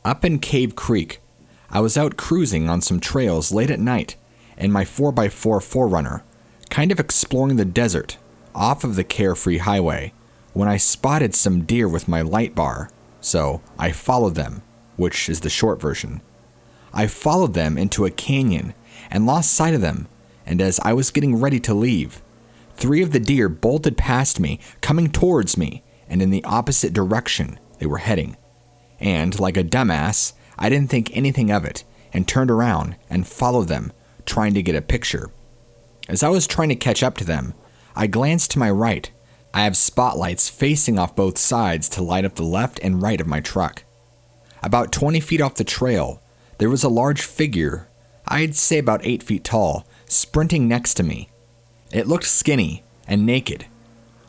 Up in Cave Creek, I was out cruising on some trails late at night in my 4x4 4Runner, kind of exploring the desert off of the Carefree Highway, when I spotted some deer with my light bar, so I followed them, which is the short version. I followed them into a canyon and lost sight of them, and as I was getting ready to leave, 3 of the deer bolted past me, coming towards me, and in the opposite direction they were heading. And, like a dumbass, I didn't think anything of it, and turned around and followed them, trying to get a picture. As I was trying to catch up to them, I glanced to my right. I have spotlights facing off both sides to light up the left and right of my truck. About 20 feet off the trail, there was a large figure, I'd say about 8 feet tall, sprinting next to me. It looked skinny and naked.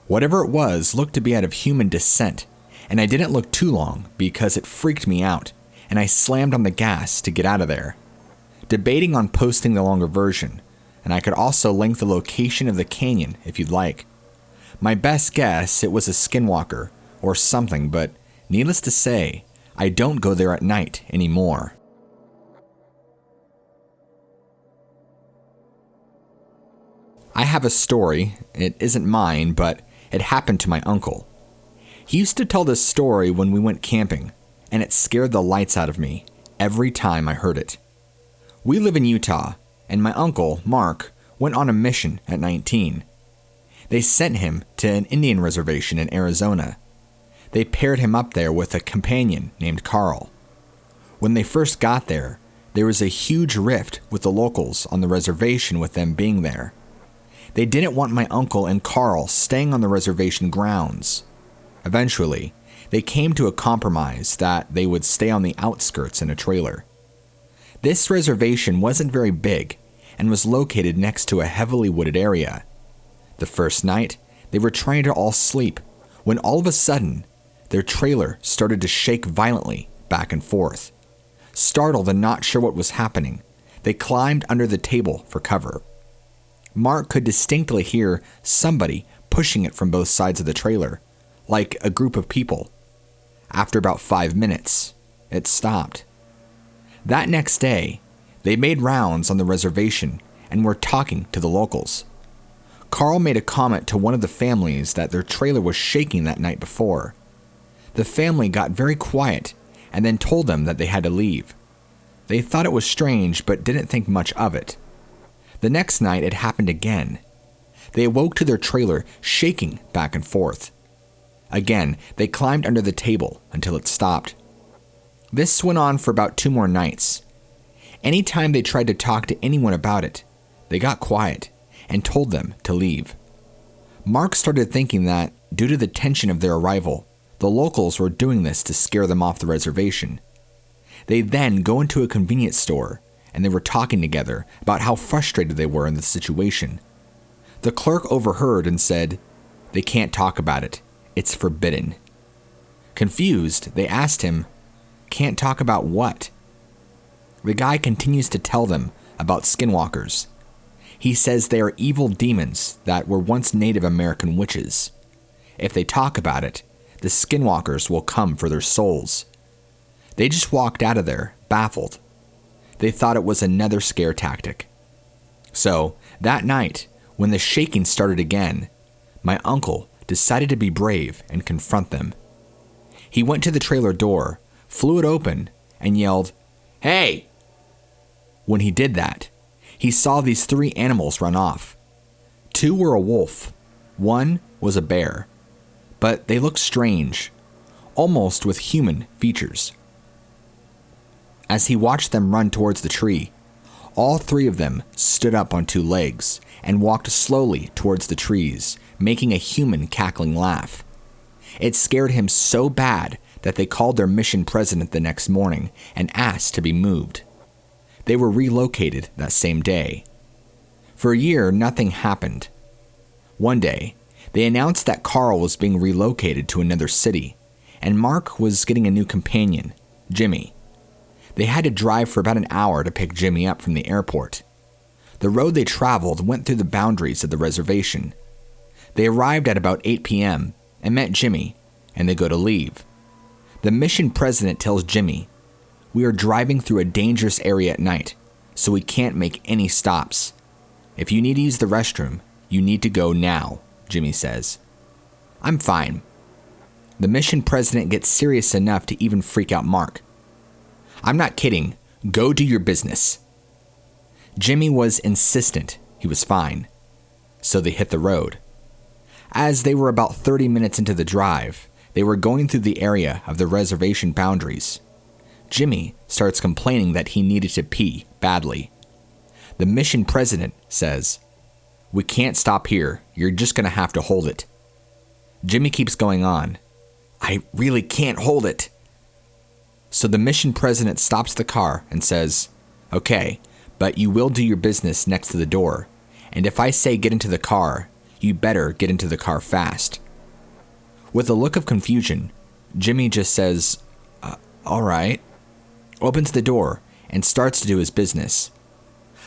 Whatever it was looked to be out of human descent, and I didn't look too long because it freaked me out, and I slammed on the gas to get out of there. Debating on posting the longer version, and I could also link the location of the canyon if you'd like. My best guess, it was a skinwalker or something, but needless to say, I don't go there at night anymore. I have a story. It isn't mine, but it happened to my uncle. He used to tell this story when we went camping, and it scared the lights out of me every time I heard it. We live in Utah, and my uncle, Mark, went on a mission at 19. They sent him to an Indian reservation in Arizona. They paired him up there with a companion named Carl. When they first got there, there was a huge rift with the locals on the reservation with them being there. They didn't want my uncle and Carl staying on the reservation grounds. Eventually, they came to a compromise that they would stay on the outskirts in a trailer. This reservation wasn't very big and was located next to a heavily wooded area. The first night, they were trying to all sleep when all of a sudden, their trailer started to shake violently back and forth. Startled and not sure what was happening, they climbed under the table for cover. Mark could distinctly hear somebody pushing it from both sides of the trailer, like a group of people. After about 5 minutes, it stopped. That next day, they made rounds on the reservation and were talking to the locals. Carl made a comment to one of the families that their trailer was shaking that night before. The family got very quiet and then told them that they had to leave. They thought it was strange but didn't think much of it. The next night it happened again. They awoke to their trailer shaking back and forth. Again, they climbed under the table until it stopped. This went on for about 2 more nights. Anytime they tried to talk to anyone about it, they got quiet and told them to leave. Mark started thinking that, due to the tension of their arrival, the locals were doing this to scare them off the reservation. They then go into a convenience store, and they were talking together about how frustrated they were in the situation. The clerk overheard and said, "They can't talk about it. It's forbidden." Confused, they asked him, "Can't talk about what?" The guy continues to tell them about skinwalkers. He says they are evil demons that were once Native American witches. If they talk about it, the skinwalkers will come for their souls. They just walked out of there, baffled. They thought it was another scare tactic. So, that night, when the shaking started again, my uncle decided to be brave and confront them. He went to the trailer door, flew it open, and yelled, "Hey!" When he did that, he saw these 3 animals run off. 2 were a wolf, 1 was a bear, but they looked strange, almost with human features. As he watched them run towards the tree, all 3 of them stood up on 2 legs and walked slowly towards the trees, making a human cackling laugh. It scared him so bad that they called their mission president the next morning and asked to be moved. They were relocated that same day. For a year, nothing happened. One day, they announced that Carl was being relocated to another city, and Mark was getting a new companion, Jimmy. They had to drive for about an hour to pick Jimmy up from the airport. The road they traveled went through the boundaries of the reservation. They arrived at about 8 p.m. and met Jimmy, and they go to leave. The mission president tells Jimmy, We are driving through a dangerous area at night, so we can't make any stops. If you need to use the restroom, you need to go now, Jimmy says. I'm fine. The mission president gets serious enough to even freak out Mark. I'm not kidding. Go do your business. Jimmy was insistent he was fine, so they hit the road. As they were about 30 minutes into the drive, they were going through the area of the reservation boundaries. Jimmy starts complaining that he needed to pee badly. The mission president says, "We can't stop here. You're just going to have to hold it." Jimmy keeps going on. "I really can't hold it." So the mission president stops the car and says, "Okay, but you will do your business next to the door. And if I say get into the car, you better get into the car fast." With a look of confusion, Jimmy just says, "All right," opens the door, and starts to do his business.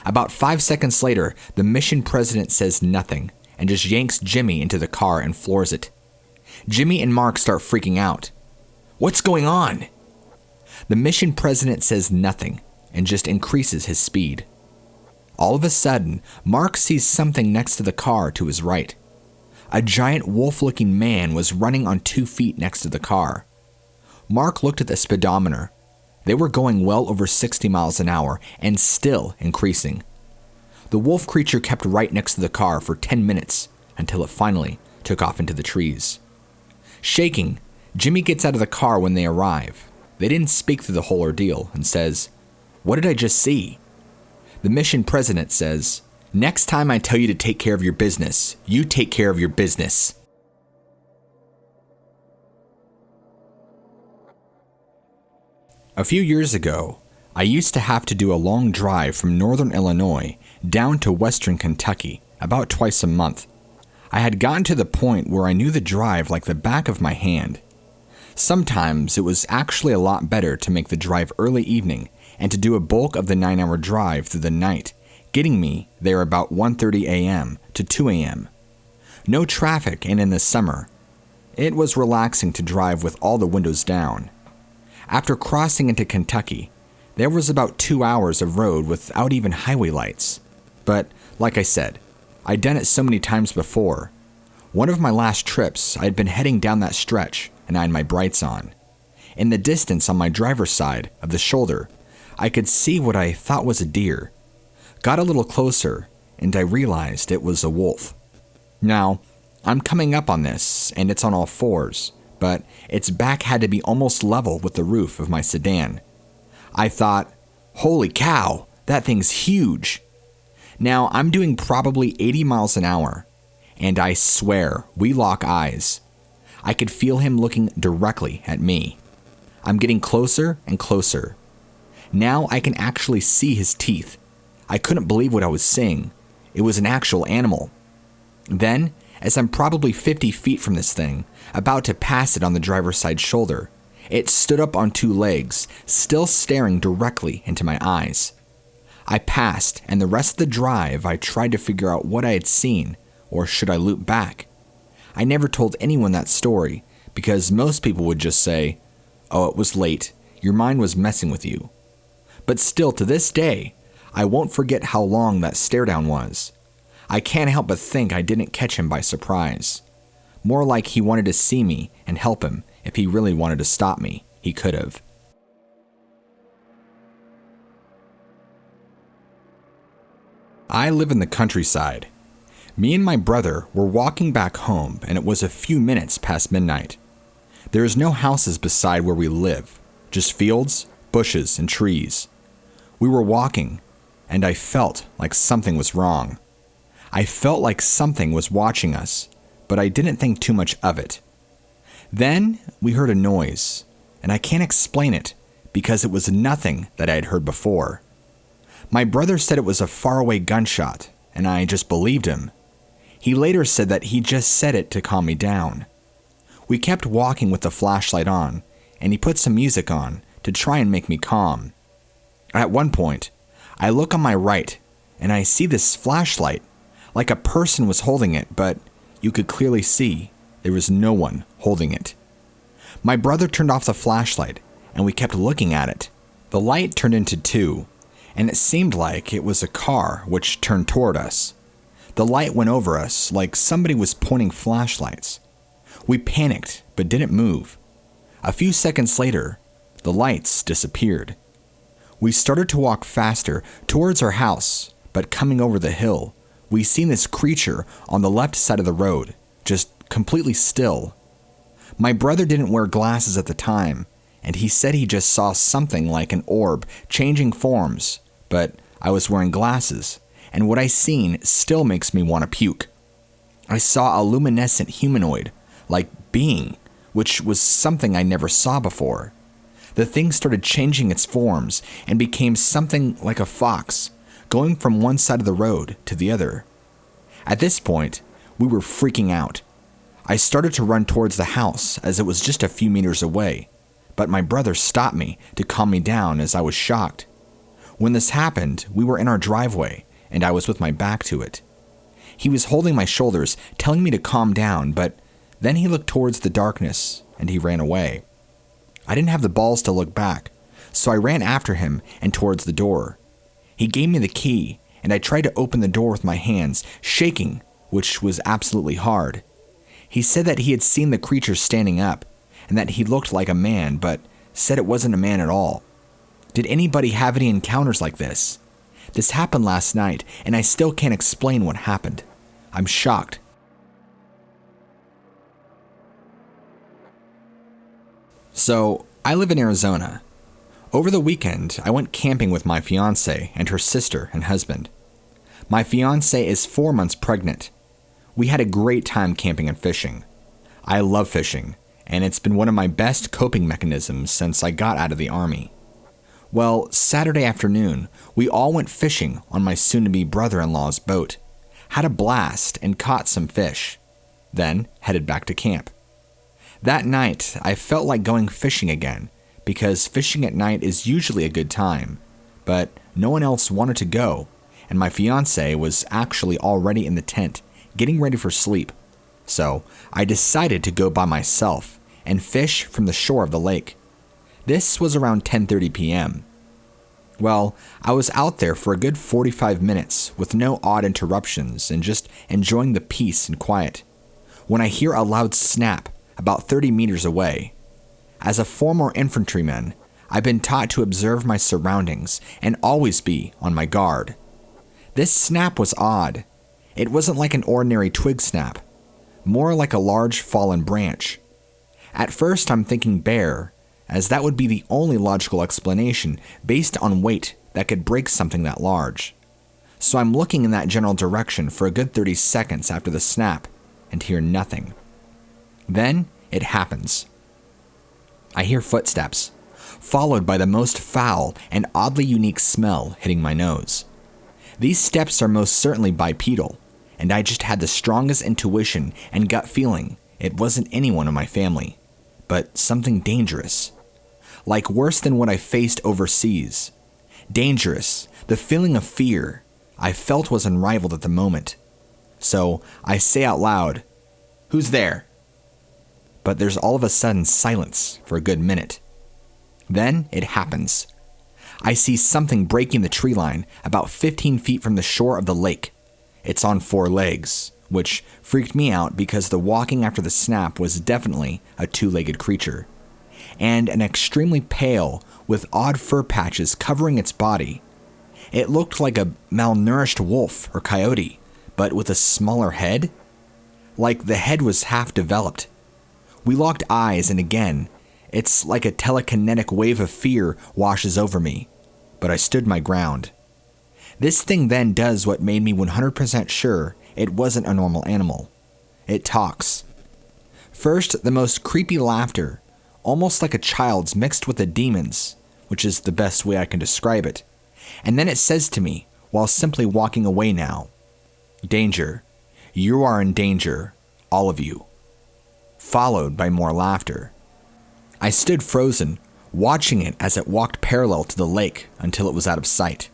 About 5 seconds later, the mission president says nothing and just yanks Jimmy into the car and floors it. Jimmy and Mark start freaking out. "What's going on?" The mission president says nothing and just increases his speed. All of a sudden, Mark sees something next to the car to his right. A giant wolf-looking man was running on 2 feet next to the car. Mark looked at the speedometer. They were going well over 60 miles an hour and still increasing. The wolf creature kept right next to the car for 10 minutes until it finally took off into the trees. Shaking, Jimmy gets out of the car when they arrive. They didn't speak through the whole ordeal and says, "What did I just see?" The mission president says, "Next time I tell you to take care of your business, you take care of your business." A few years ago, I used to have to do a long drive from northern Illinois down to western Kentucky about twice a month. I had gotten to the point where I knew the drive like the back of my hand. Sometimes it was actually a lot better to make the drive early evening and to do a bulk of the 9-hour drive through the night, getting me there about 1:30 a.m. to 2 a.m. No traffic, and in the summer, it was relaxing to drive with all the windows down. After crossing into Kentucky, there was about 2 hours of road without even highway lights. But, like I said, I'd done it so many times before. One of my last trips, I'd been heading down that stretch, and I had my brights on. In the distance on my driver's side of the shoulder, I could see what I thought was a deer. Got a little closer, and I realized it was a wolf. Now, I'm coming up on this, and it's on all fours, but its back had to be almost level with the roof of my sedan. I thought, holy cow, that thing's huge. Now, I'm doing probably 80 miles an hour, and I swear we lock eyes. I could feel him looking directly at me. I'm getting closer and closer. Now I can actually see his teeth. I couldn't believe what I was seeing. It was an actual animal. Then, as I'm probably 50 feet from this thing, about to pass it on the driver's side shoulder, it stood up on 2 legs, still staring directly into my eyes. I passed, and the rest of the drive I tried to figure out what I had seen, or should I loop back? I never told anyone that story, because most people would just say, "Oh, it was late, your mind was messing with you." But still, to this day, I won't forget how long that stare down was. I can't help but think I didn't catch him by surprise. More like he wanted to see me and help him. If he really wanted to stop me, he could have. I live in the countryside. Me and my brother were walking back home, and it was a few minutes past midnight. There is no houses beside where we live, just fields, bushes, and trees. We were walking, and I felt like something was wrong. I felt like something was watching us, but I didn't think too much of it. Then we heard a noise, and I can't explain it because it was nothing that I had heard before. My brother said it was a faraway gunshot, and I just believed him. He later said that he just said it to calm me down. We kept walking with the flashlight on, and he put some music on to try and make me calm. At one point, I look on my right, and I see this flashlight, like a person was holding it, but you could clearly see there was no one holding it. My brother turned off the flashlight, and we kept looking at it, The light turned into two, and it seemed like it was a car which turned toward us. The light went over us like somebody was pointing flashlights. We panicked, but didn't move. A few seconds later, the lights disappeared. We started to walk faster towards our house, but coming over the hill, we seen this creature on the left side of the road, just completely still. My brother didn't wear glasses at the time, and he said he just saw something like an orb changing forms, but I was wearing glasses, and what I seen still makes me want to puke. I saw a luminescent humanoid, like being, which was something I never saw before. The thing started changing its forms and became something like a fox, going from one side of the road to the other. At this point, we were freaking out. I started to run towards the house as it was just a few meters away, but my brother stopped me to calm me down as I was shocked. When this happened, we were in our driveway, and I was with my back to it. He was holding my shoulders, telling me to calm down, but then he looked towards the darkness, and he ran away. I didn't have the balls to look back, so I ran after him and towards the door. He gave me the key, and I tried to open the door with my hands, shaking, which was absolutely hard. He said that he had seen the creature standing up, and that he looked like a man, but said it wasn't a man at all. Did anybody have any encounters like this? This happened last night, and I still can't explain what happened. I'm shocked. So, I live in Arizona. Over the weekend, I went camping with my fiancée and her sister and husband. My fiancée is 4 months pregnant. We had a great time camping and fishing. I love fishing, and it's been one of my best coping mechanisms since I got out of the Army. Well, Saturday afternoon, we all went fishing on my soon-to-be brother-in-law's boat, had a blast and caught some fish, then headed back to camp. That night, I felt like going fishing again, because fishing at night is usually a good time, but no one else wanted to go, and my fiancée was actually already in the tent, getting ready for sleep. So I decided to go by myself and fish from the shore of the lake. This was around 10:30 p.m. Well, I was out there for a good 45 minutes with no odd interruptions and just enjoying the peace and quiet, when I hear a loud snap about 30 meters away. As a former infantryman, I've been taught to observe my surroundings and always be on my guard. This snap was odd. It wasn't like an ordinary twig snap, more like a large fallen branch. At first I'm thinking bear, as that would be the only logical explanation based on weight that could break something that large. So I'm looking in that general direction for a good 30 seconds after the snap and hear nothing. Then it happens. I hear footsteps, followed by the most foul and oddly unique smell hitting my nose. These steps are most certainly bipedal, and I just had the strongest intuition and gut feeling it wasn't anyone in my family, but something dangerous. Like worse than what I faced overseas. Dangerous, the feeling of fear I felt was unrivaled at the moment. So I say out loud, "Who's there?" But there's all of a sudden silence for a good minute. Then it happens. I see something breaking the tree line about 15 feet from the shore of the lake. It's on 4 legs, which freaked me out because the walking after the snap was definitely a 2-legged creature, and an extremely pale with odd fur patches covering its body. It looked like a malnourished wolf or coyote, but with a smaller head. Like the head was half developed. We locked eyes, and again, it's like a telekinetic wave of fear washes over me, but I stood my ground. This thing then does what made me 100% sure it wasn't a normal animal. It talks. First, the most creepy laughter, almost like a child's mixed with a demon's, which is the best way I can describe it. And then it says to me, while simply walking away now, "Danger. You are in danger, all of you." Followed by more laughter. I stood frozen, watching it as it walked parallel to the lake until it was out of sight.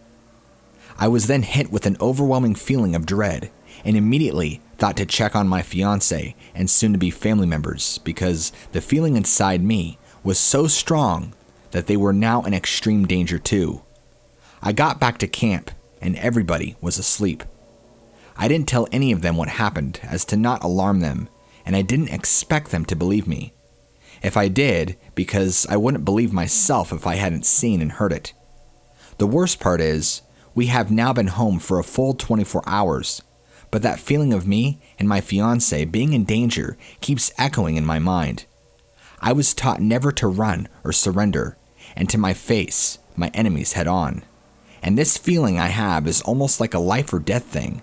I was then hit with an overwhelming feeling of dread, and immediately thought to check on my fiancé and soon-to-be family members because the feeling inside me was so strong that they were now in extreme danger too. I got back to camp, and everybody was asleep. I didn't tell any of them what happened as to not alarm them, and I didn't expect them to believe me. If I did, because I wouldn't believe myself if I hadn't seen and heard it. The worst part is, we have now been home for a full 24 hours, but that feeling of me and my fiancé being in danger keeps echoing in my mind. I was taught never to run or surrender, and to my face, my enemies head on. And this feeling I have is almost like a life or death thing.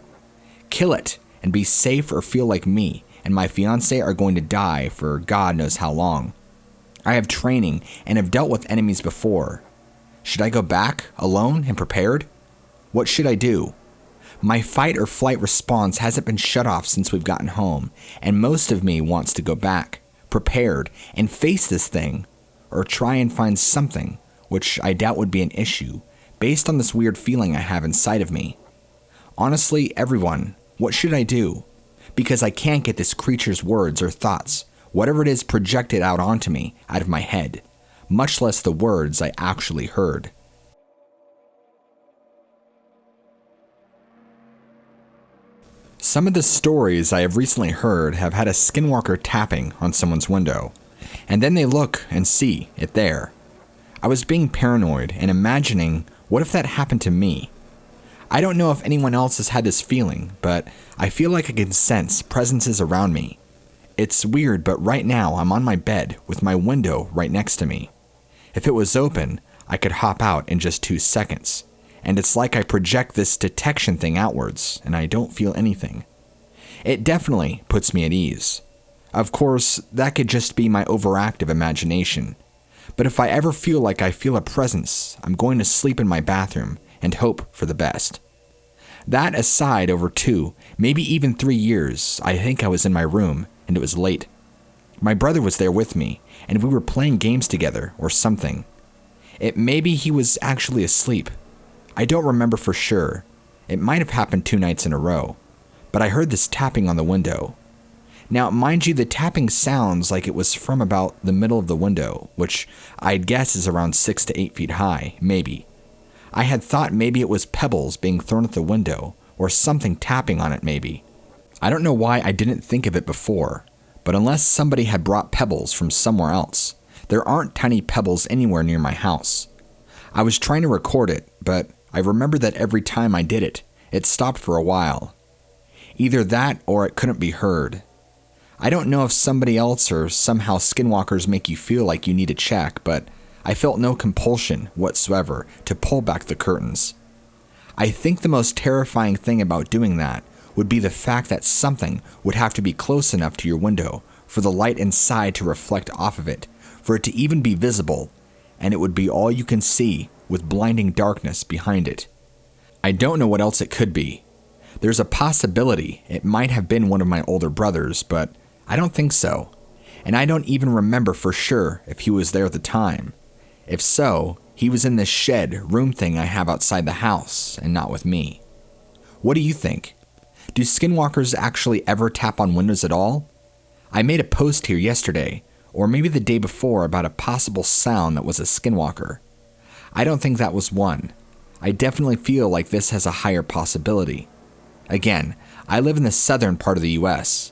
Kill it and be safe, or feel like me and my fiancé are going to die for God knows how long. I have training and have dealt with enemies before. Should I go back alone and prepared? What should I do? My fight or flight response hasn't been shut off since we've gotten home, and most of me wants to go back, prepared, and face this thing, or try and find something, which I doubt would be an issue, based on this weird feeling I have inside of me. Honestly, everyone, what should I do? Because I can't get this creature's words or thoughts, whatever it is projected out onto me, out of my head, much less the words I actually heard. Some of the stories I have recently heard have had a skinwalker tapping on someone's window, and then they look and see it there. I was being paranoid and imagining, what if that happened to me? I don't know if anyone else has had this feeling, but I feel like I can sense presences around me. It's weird, but right now I'm on my bed with my window right next to me. If it was open, I could hop out in just 2 seconds. And it's like I project this detection thing outwards, and I don't feel anything. It definitely puts me at ease. Of course, that could just be my overactive imagination. But if I ever feel like I feel a presence, I'm going to sleep in my bathroom and hope for the best. That aside, over 2, maybe even 3 years, I think I was in my room, and it was late. My brother was there with me, and we were playing games together, or something. Maybe he was actually asleep. I don't remember for sure. It might have happened 2 nights in a row, but I heard this tapping on the window. Now, mind you, the tapping sounds like it was from about the middle of the window, which I'd guess is around 6 to 8 feet high, maybe. I had thought maybe it was pebbles being thrown at the window, or something tapping on it maybe. I don't know why I didn't think of it before, but unless somebody had brought pebbles from somewhere else, there aren't tiny pebbles anywhere near my house. I was trying to record it, but I remember that every time I did it, it stopped for a while. Either that or it couldn't be heard. I don't know if somebody else or somehow skinwalkers make you feel like you need to check, but I felt no compulsion whatsoever to pull back the curtains. I think the most terrifying thing about doing that would be the fact that something would have to be close enough to your window for the light inside to reflect off of it, for it to even be visible, and it would be all you can see with blinding darkness behind it. I don't know what else it could be. There's a possibility it might have been one of my older brothers, but I don't think so. And I don't even remember for sure if he was there at the time. If so, he was in this shed room thing I have outside the house and not with me. What do you think? Do skinwalkers actually ever tap on windows at all? I made a post here yesterday, or maybe the day before, about a possible sound that was a skinwalker. I don't think that was one. I definitely feel like this has a higher possibility. Again, I live in the southern part of the U.S.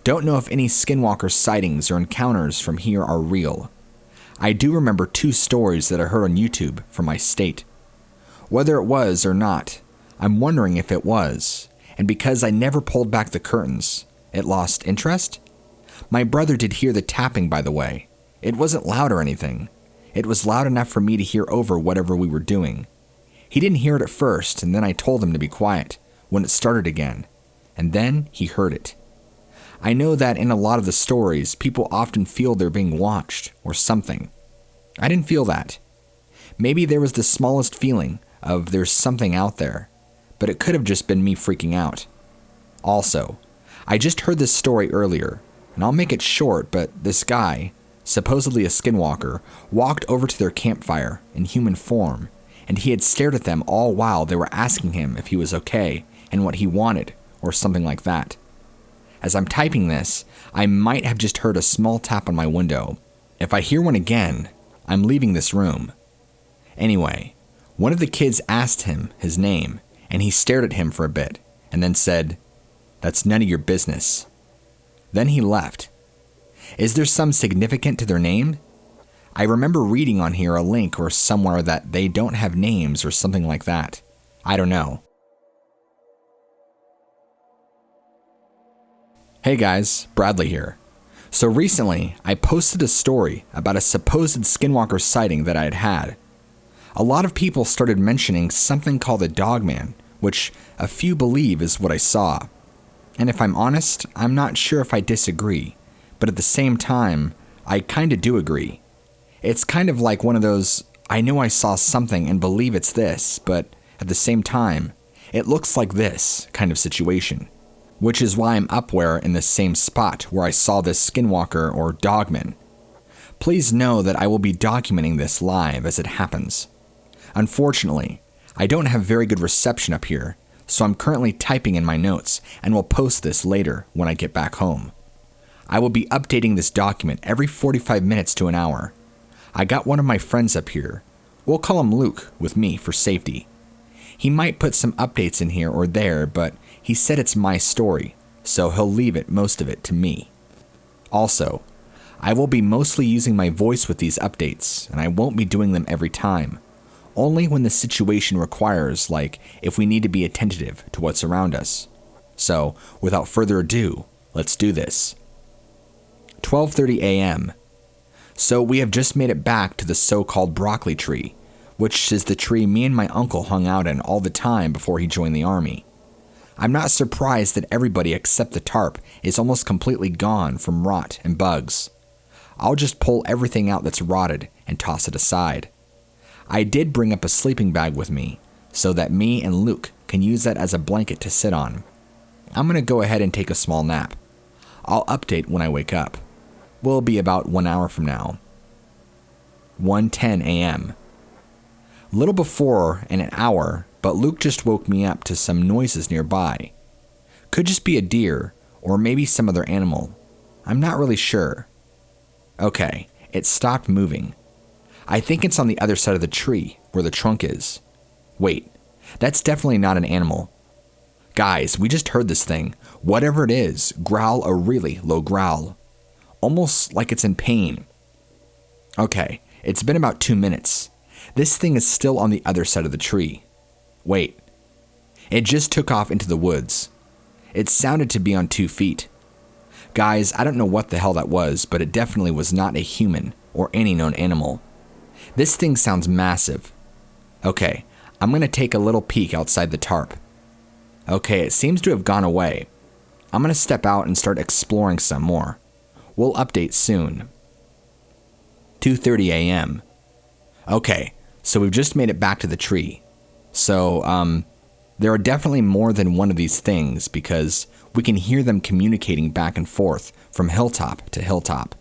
Don't know if any skinwalker sightings or encounters from here are real. I do remember 2 stories that I heard on YouTube from my state. Whether it was or not, I'm wondering if it was, and because I never pulled back the curtains, it lost interest? My brother did hear the tapping, by the way. It wasn't loud or anything. It was loud enough for me to hear over whatever we were doing. He didn't hear it at first, and then I told him to be quiet when it started again, and then he heard it. I know that in a lot of the stories, people often feel they're being watched or something. I didn't feel that. Maybe there was the smallest feeling of there's something out there, but it could have just been me freaking out. Also, I just heard this story earlier, and I'll make it short, but this guy, supposedly a skinwalker, walked over to their campfire in human form, and he had stared at them all while they were asking him if he was okay and what he wanted, or something like that. As I'm typing this, I might have just heard a small tap on my window. If I hear one again, I'm leaving this room. Anyway, one of the kids asked him his name, and he stared at him for a bit, and then said, "That's none of your business." Then he left. Is there some significance to their name? I remember reading on here a link or somewhere that they don't have names or something like that. I don't know. Hey guys, Bradley here. So recently, I posted a story about a supposed Skinwalker sighting that I had had. A lot of people started mentioning something called a Dogman, which a few believe is what I saw. And if I'm honest, I'm not sure if I disagree, but at the same time, I kinda do agree. It's kind of like one of those, I know I saw something and believe it's this, but at the same time, it looks like this kind of situation. Which is why I'm up where in the same spot where I saw this Skinwalker or Dogman. Please know that I will be documenting this live as it happens. Unfortunately, I don't have very good reception up here, so I'm currently typing in my notes and will post this later when I get back home. I will be updating this document every 45 minutes to an hour. I got one of my friends up here. We'll call him Luke with me for safety. He might put some updates in here or there, but he said it's my story, so he'll leave most of it to me. Also, I will be mostly using my voice with these updates, and I won't be doing them every time. Only when the situation requires, like if we need to be attentive to what's around us. So, without further ado, let's do this. 12:30 a.m. So we have just made it back to the so-called broccoli tree, which is the tree me and my uncle hung out in all the time before he joined the army. I'm not surprised that everybody except the tarp is almost completely gone from rot and bugs. I'll just pull everything out that's rotted and toss it aside. I did bring up a sleeping bag with me, so that me and Luke can use that as a blanket to sit on. I'm going to go ahead and take a small nap. I'll update when I wake up. Will be about 1 hour from now. 1:10 a.m. Little before an hour, but Luke just woke me up to some noises nearby. Could just be a deer, or maybe some other animal. I'm not really sure. Okay, it stopped moving. I think it's on the other side of the tree, where the trunk is. Wait, that's definitely not an animal. Guys, we just heard this thing, whatever it is, growl a really low growl. Almost like it's in pain. Okay, it's been about 2 minutes. This thing is still on the other side of the tree. Wait. It just took off into the woods. It sounded to be on 2 feet. Guys, I don't know what the hell that was, but it definitely was not a human or any known animal. This thing sounds massive. Okay, I'm going to take a little peek outside the tarp. Okay, it seems to have gone away. I'm going to step out and start exploring some more. We'll update soon. 2:30 a.m. Okay, so we've just made it back to the tree. So, there are definitely more than one of these things because we can hear them communicating back and forth from hilltop to hilltop.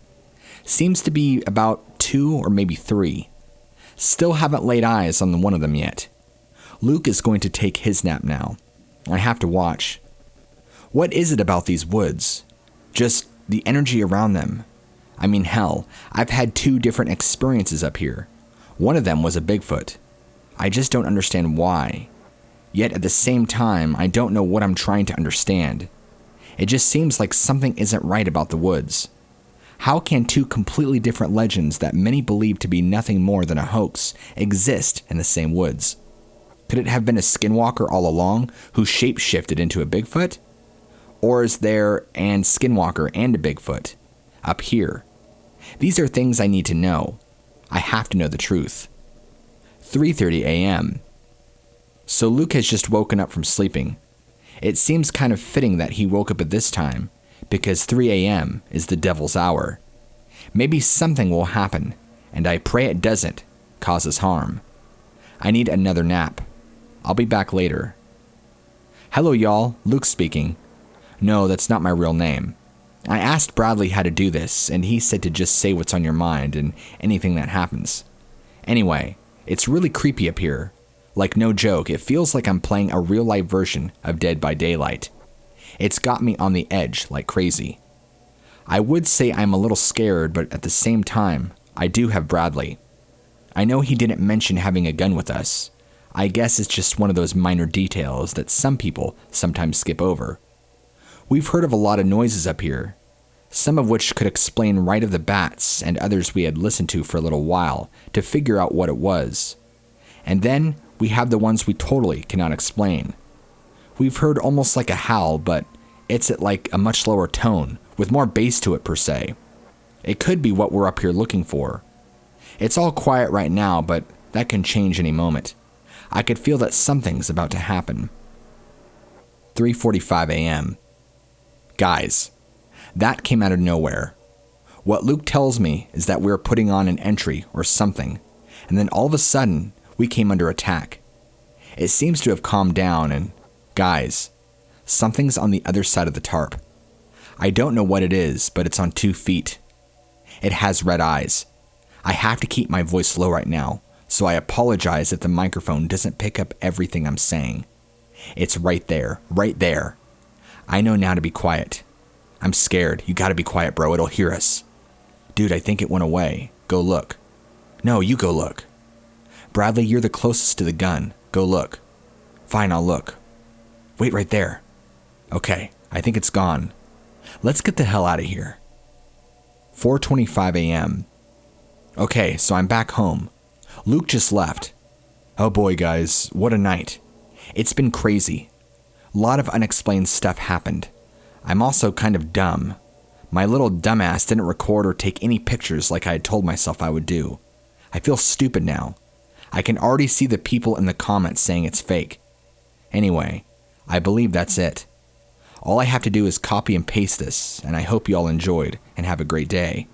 Seems to be about 2 or maybe 3. Still haven't laid eyes on one of them yet. Luke is going to take his nap now. I have to watch. What is it about these woods? Just the energy around them. I mean, hell, I've had 2 different experiences up here. One of them was a Bigfoot. I just don't understand why. Yet at the same time, I don't know what I'm trying to understand. It just seems like something isn't right about the woods. How can 2 completely different legends that many believe to be nothing more than a hoax exist in the same woods? Could it have been a skinwalker all along who shape-shifted into a Bigfoot? Or is there an skinwalker and a Bigfoot up here? These are things I need to know. I have to know the truth. 3:30 a.m. So Luke has just woken up from sleeping. It seems kind of fitting that he woke up at this time, because 3 a.m. is the devil's hour. Maybe something will happen, and I pray it doesn't cause us harm. I need another nap. I'll be back later. Hello y'all, Luke speaking. No, that's not my real name. I asked Bradley how to do this, and he said to just say what's on your mind and anything that happens. Anyway, it's really creepy up here. Like no joke, it feels like I'm playing a real-life version of Dead by Daylight. It's got me on the edge like crazy. I would say I'm a little scared, but at the same time, I do have Bradley. I know he didn't mention having a gun with us. I guess it's just one of those minor details that some people sometimes skip over. We've heard of a lot of noises up here, some of which could explain right of the bats, and others we had listened to for a little while to figure out what it was. And then we have the ones we totally cannot explain. We've heard almost like a howl, but it's at like a much lower tone, with more bass to it per se. It could be what we're up here looking for. It's all quiet right now, but that can change any moment. I could feel that something's about to happen. 3:45 a.m. Guys, that came out of nowhere. What Luke tells me is that we were putting on an entry or something, and then all of a sudden, we came under attack. It seems to have calmed down, and guys, something's on the other side of the tarp. I don't know what it is, but it's on 2 feet. It has red eyes. I have to keep my voice low right now, so I apologize if the microphone doesn't pick up everything I'm saying. It's right there, right there. I know now to be quiet. I'm scared. You gotta be quiet, bro. It'll hear us. Dude, I think it went away. Go look. No, you go look. Bradley, you're the closest to the gun. Go look. Fine, I'll look. Wait right there. Okay, I think it's gone. Let's get the hell out of here. 4:25 a.m. Okay, so I'm back home. Luke just left. Oh boy, guys, what a night. It's been crazy. A lot of unexplained stuff happened. I'm also kind of dumb. My little dumbass didn't record or take any pictures like I had told myself I would do. I feel stupid now. I can already see the people in the comments saying it's fake. Anyway, I believe that's it. All I have to do is copy and paste this, and I hope you all enjoyed and have a great day.